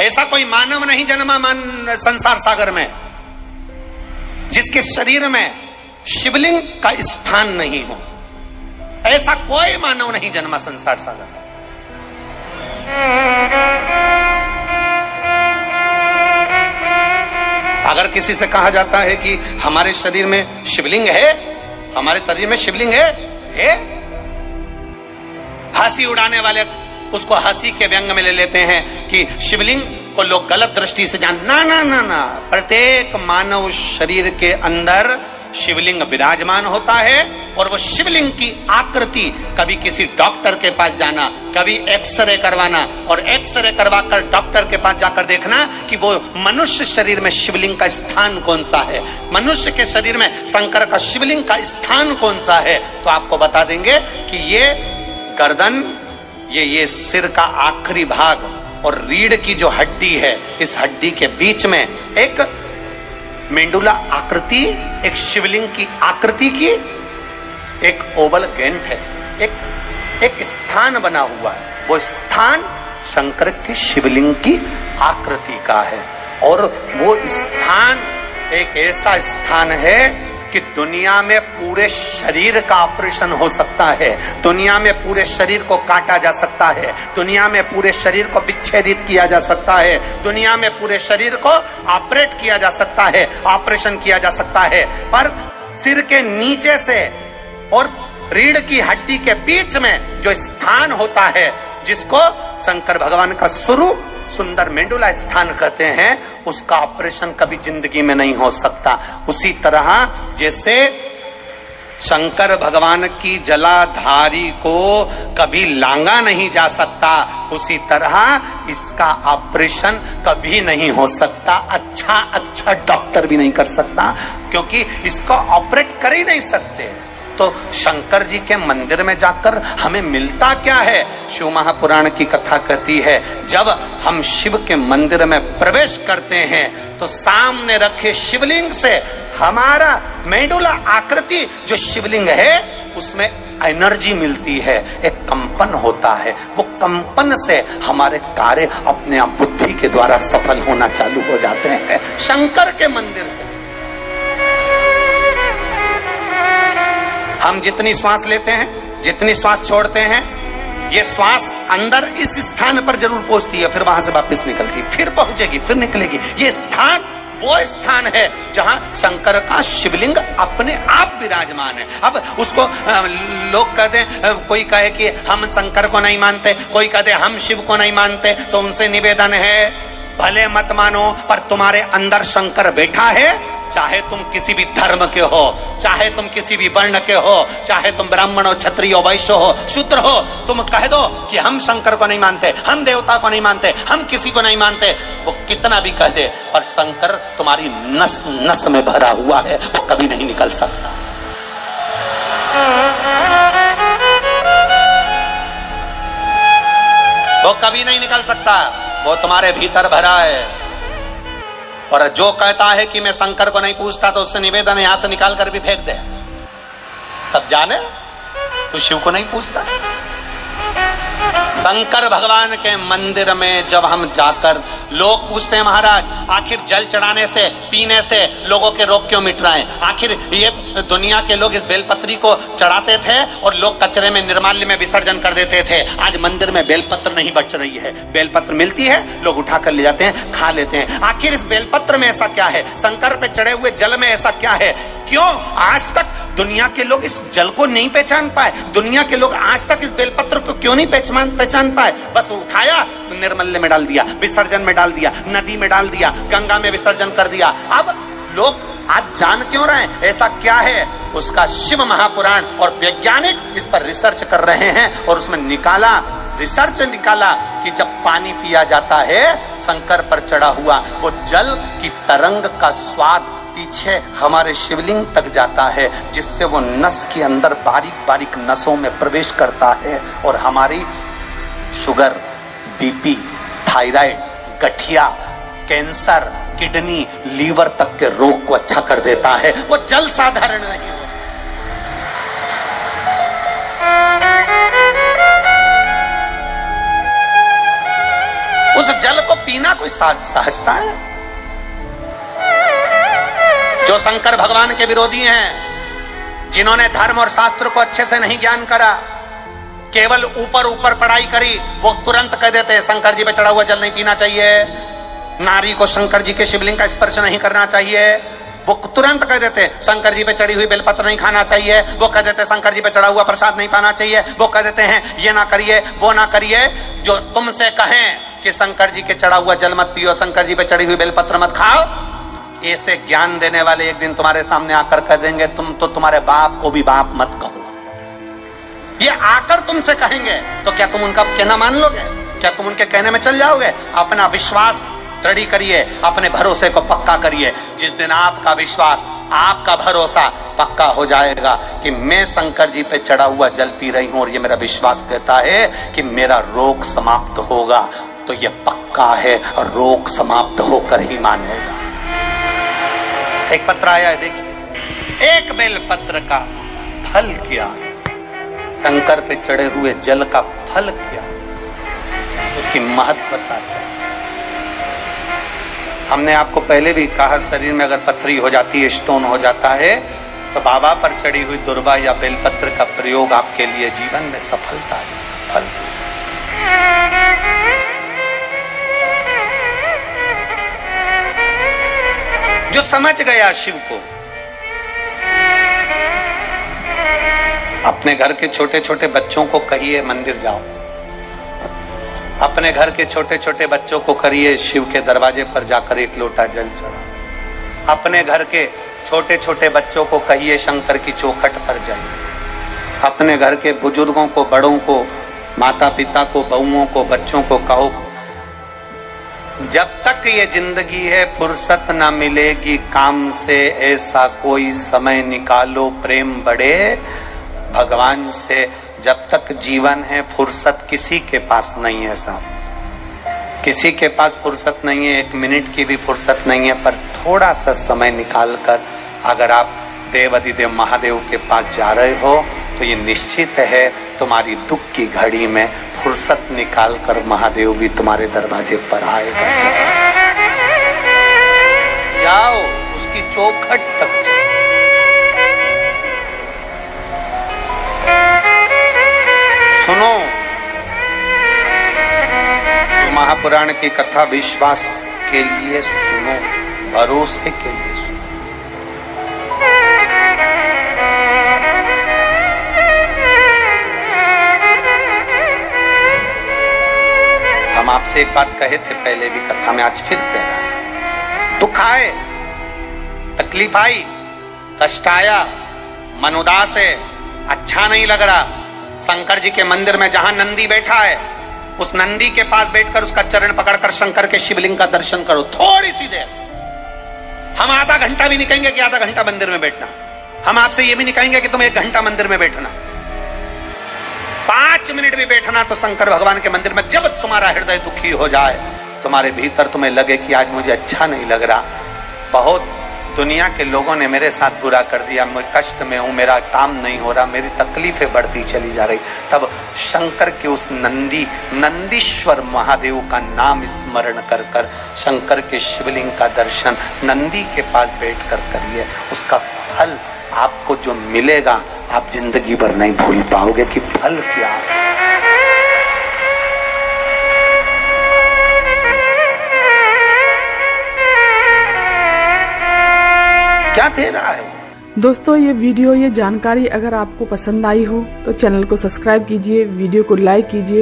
ऐसा कोई मानव नहीं जन्मा संसार सागर में जिसके शरीर में शिवलिंग का स्थान नहीं हो। ऐसा कोई मानव नहीं जन्मा संसार सागर में। अगर किसी से कहा जाता है कि हमारे शरीर में शिवलिंग है, हमारे शरीर में शिवलिंग है, हंसी उड़ाने वाले उसको हंसी के व्यंग में ले लेते हैं कि शिवलिंग को लोग गलत दृष्टि से जान। ना ना ना ना, प्रत्येक मानव शरीर के अंदर शिवलिंग विराजमान होता है और वो शिवलिंग की आकृति, कभी किसी डॉक्टर के पास जाना, कभी एक्सरे करवाना और एक्सरे करवाकर डॉक्टर के पास जाकर देखना कि वो मनुष्य शरीर में शिवलिंग का स्थान कौन सा है, मनुष्य के शरीर में शंकर का शिवलिंग का स्थान कौन सा है, तो आपको बता देंगे कि ये गर्दन, ये सिर का आखिरी भाग और रीढ़ की जो हड्डी है, इस हड्डी के बीच में एक मेंडुला आकृति, एक शिवलिंग की आकृति की एक ओवल गेंट है, एक स्थान बना हुआ है। वो स्थान शंकर के शिवलिंग की आकृति का है और वो स्थान एक ऐसा स्थान है कि दुनिया में पूरे शरीर का ऑपरेशन हो सकता है, दुनिया में पूरे शरीर को काटा जा सकता है, दुनिया में पूरे शरीर को विच्छेदित किया जा सकता है, दुनिया में पूरे शरीर को ऑपरेट किया जा सकता है, ऑपरेशन किया जा सकता है, पर सिर के नीचे से और रीढ़ की हड्डी के बीच में जो स्थान होता है, जिसको शंकर भगवान का स्वरूप सुंदर मेंडुला स्थान कहते हैं, उसका ऑपरेशन कभी जिंदगी में नहीं हो सकता। उसी तरह जैसे शंकर भगवान की जलाधारी को कभी लांगा नहीं जा सकता, उसी तरह इसका ऑपरेशन कभी नहीं हो सकता। अच्छा डॉक्टर भी नहीं कर सकता, क्योंकि इसको ऑपरेट कर ही नहीं सकते। तो शंकर जी के मंदिर में जाकर हमें मिलता क्या है? शिव महापुराण की कथा कहती है, जब हम शिव के मंदिर में प्रवेश करते हैं तो सामने रखे शिवलिंग से हमारा मेंडुला आकृति जो शिवलिंग है उसमें एनर्जी मिलती है, एक कंपन होता है। वो कंपन से हमारे कार्य अपने आप बुद्धि के द्वारा सफल होना चालू हो जाते हैं शंकर के मंदिर से। हम जितनी श्वास लेते हैं, जितनी श्वास छोड़ते हैं, ये श्वास अंदर इस स्थान पर जरूर पहुंचती है, फिर वहां से वापस निकलती है, फिर पहुंचेगी, फिर निकलेगी। ये स्थान वो स्थान है जहां शंकर का शिवलिंग अपने आप विराजमान है। अब उसको लोग कहते हैं, कोई कहे कि हम शंकर को नहीं मानते, कोई कहते हम शिव को नहीं मानते, तो उनसे निवेदन है, भले मत मानो, पर तुम्हारे अंदर शंकर बैठा है। चाहे तुम किसी भी धर्म के हो, चाहे तुम किसी भी वर्ण के हो, चाहे तुम ब्राह्मण हो, क्षत्रिय हो, वैश्य हो, शूद्र हो, तुम कह दो कि हम शंकर को नहीं मानते, हम देवता को नहीं मानते, हम किसी को नहीं मानते, वो कितना भी कह दे, पर शंकर तुम्हारी नस नस में भरा हुआ है, वो कभी नहीं निकल सकता। वो कभी नहीं निकल सकता, वो तुम्हारे भीतर भरा है। और जो कहता है कि मैं शंकर को नहीं पूछता, तो उससे निवेदन यहां से निकाल कर भी फेंक दे, तब जाने तू शिव को नहीं पूछता। शंकर भगवान के मंदिर में जब हम जाकर, लोग पूछते हैं महाराज आखिर जल चढ़ाने से, पीने से लोगों के रोग क्यों मिट रहे हैं? आखिर ये दुनिया के लोग इस बेलपत्री को चढ़ाते थे और लोग कचरे में, निर्माल्य में विसर्जन कर देते थे। आज मंदिर में बेलपत्र नहीं बच रही है, बेलपत्र मिलती है, लोग उठाकर ले जाते हैं, खा लेते हैं। आखिर इस बेलपत्र में ऐसा क्या है? शंकर पे चढ़े हुए जल में ऐसा क्या है? क्यों आज तक दुनिया के लोग इस जल को नहीं पहचान पाए? दुनिया के लोग आज तक इस बेलपत्र को क्यों नहीं पहचान पाए? बस उठाया, निर्मल्य में डाल दिया, विसर्जन में डाल दिया, नदी में डाल दिया, गंगा में विसर्जन कर दिया। अब लोग आज जान क्यों रहे हैं ऐसा क्या है? उसका शिव महापुराण और वैज्ञानिक इस पर रिसर्च कर रहे हैं और उसमें रिसर्च निकाला कि जब पानी पिया जाता है शंकर पर चढ़ा हुआ, वो जल की तरंग का स्वाद पीछे हमारे शिवलिंग तक जाता है, जिससे वो नस के अंदर बारीक बारीक नसों में प्रवेश करता है और हमारी शुगर, बीपी, थायराइड, गठिया, कैंसर, किडनी, लीवर तक के रोग को अच्छा कर देता है। वो जल साधारण नहीं है। उस जल को पीना कोई सहजता है? जो शंकर भगवान के विरोधी हैं, जिन्होंने धर्म और शास्त्र को अच्छे से नहीं ज्ञान करा, केवल ऊपर ऊपर पढ़ाई करी, वो तुरंत कह देते हैं शंकर जी पे चढ़ा हुआ जल नहीं पीना चाहिए, नारी को शंकर जी के शिवलिंग का स्पर्श नहीं करना चाहिए। वो तुरंत कह देते शंकर जी पे चढ़ी हुई बेलपत्र नहीं खाना चाहिए, वो कह देते शंकर जी पे चढ़ा हुआ प्रसाद नहीं पाना चाहिए, वो कह देते हैं ये ना करिए वो ना करिए। जो तुमसे कहें कि शंकर जी के चढ़ा हुआ जल मत पियो, शंकर जी पे चढ़ी हुई बेलपत्र मत खाओ, ऐसे ज्ञान देने वाले एक दिन तुम्हारे सामने आकर कह देंगे तुम तो तुम्हारे बाप को भी बाप मत कहो। ये आकर तुमसे कहेंगे तो क्या तुम उनका कहना मान लोगे? क्या तुम उनके कहने में चल जाओगे? अपना विश्वास दृढ़ करिए, अपने भरोसे को पक्का करिए। जिस दिन आपका विश्वास, आपका भरोसा पक्का हो जाएगा कि मैं शंकर जी पे चढ़ा हुआ जल पी रही हूं और ये मेरा विश्वास कहता है कि मेरा रोग समाप्त होगा, तो ये पक्का है और रोग समाप्त होकर ही मानेगा। एक पत्र आया है, देखिए, एक बेल पत्र का फल क्या, शंकर पे चढ़े हुए जल का फल क्या, उसकी महत्व बताता है। हमने आपको पहले भी कहा, शरीर में अगर पथरी हो जाती है, स्टोन हो जाता है, तो बाबा पर चढ़ी हुई दुर्वा या बेलपत्र का प्रयोग आपके लिए जीवन में सफलता है, फल। जो समझ गया शिव को, अपने घर के छोटे छोटे बच्चों को कहिए मंदिर जाओ, अपने घर के छोटे छोटे बच्चों को करिए शिव के दरवाजे पर जाकर एक लोटा जल चढ़ाओ, अपने घर के छोटे छोटे बच्चों को कहिए शंकर की चौखट पर जाइए, अपने घर के बुजुर्गों को, बड़ों को, माता पिता को, बहुओं को, बच्चों को कहो जब तक ये जिंदगी है फुर्सत ना मिलेगी काम से, ऐसा कोई समय निकालो प्रेम बढ़े भगवान से। जब तक जीवन है फुर्सत किसी के पास नहीं है साहब, किसी के पास फुर्सत नहीं है, एक मिनट की भी फुर्सत नहीं है। पर थोड़ा सा समय निकालकर अगर आप देव अधिदेव महादेव के पास जा रहे हो तो ये निश्चित है तुम्हारी दुख की घड़ी में फुर्सत निकालकर महादेव भी तुम्हारे दरवाजे पर आएगा। जाओ उसकी चौखट तक। सुनो महापुराण की कथा, विश्वास के लिए सुनो, भरोसे के लिए सुनो। हम आपसे एक बात कहे थे पहले भी कथा में, आज फिर कह रहा हूं। दुख आए, तकलीफ आई, कष्ट आया, मन उदास है, अच्छा नहीं लग रहा, शंकर जी के मंदिर में जहां नंदी बैठा है उस नंदी के पास बैठकर उसका चरण पकड़कर शंकर के शिवलिंग का दर्शन करो थोड़ी सी देर। हम आधा घंटा भी नहीं कहेंगे कि आधा घंटा मंदिर में बैठना, हम आपसे ये भी नहीं कहेंगे कि तुम 1 घंटा मंदिर में बैठना, 5 मिनट भी बैठना तो शंकर भगवान के मंदिर में। जब तुम्हारा हृदय दुखी हो जाए, तुम्हारे भीतर तुम्हें लगे कि आज मुझे अच्छा नहीं लग रहा, बहुत दुनिया के लोगों ने मेरे साथ बुरा कर दिया, मैं कष्ट में हूं, मेरा काम नहीं हो रहा, मेरी तकलीफें बढ़ती चली जा रही, तब शंकर के उस नंदीश्वर महादेव का नाम स्मरण कर कर शंकर के शिवलिंग का दर्शन नंदी के पास बैठकर करिए। उसका फल आपको जो मिलेगा आप जिंदगी भर नहीं भूल पाओगे कि फल क्या है। क्या दे रहा है दोस्तों, ये वीडियो, ये जानकारी अगर आपको पसंद आई हो तो चैनल को सब्सक्राइब कीजिए, वीडियो को लाइक कीजिए।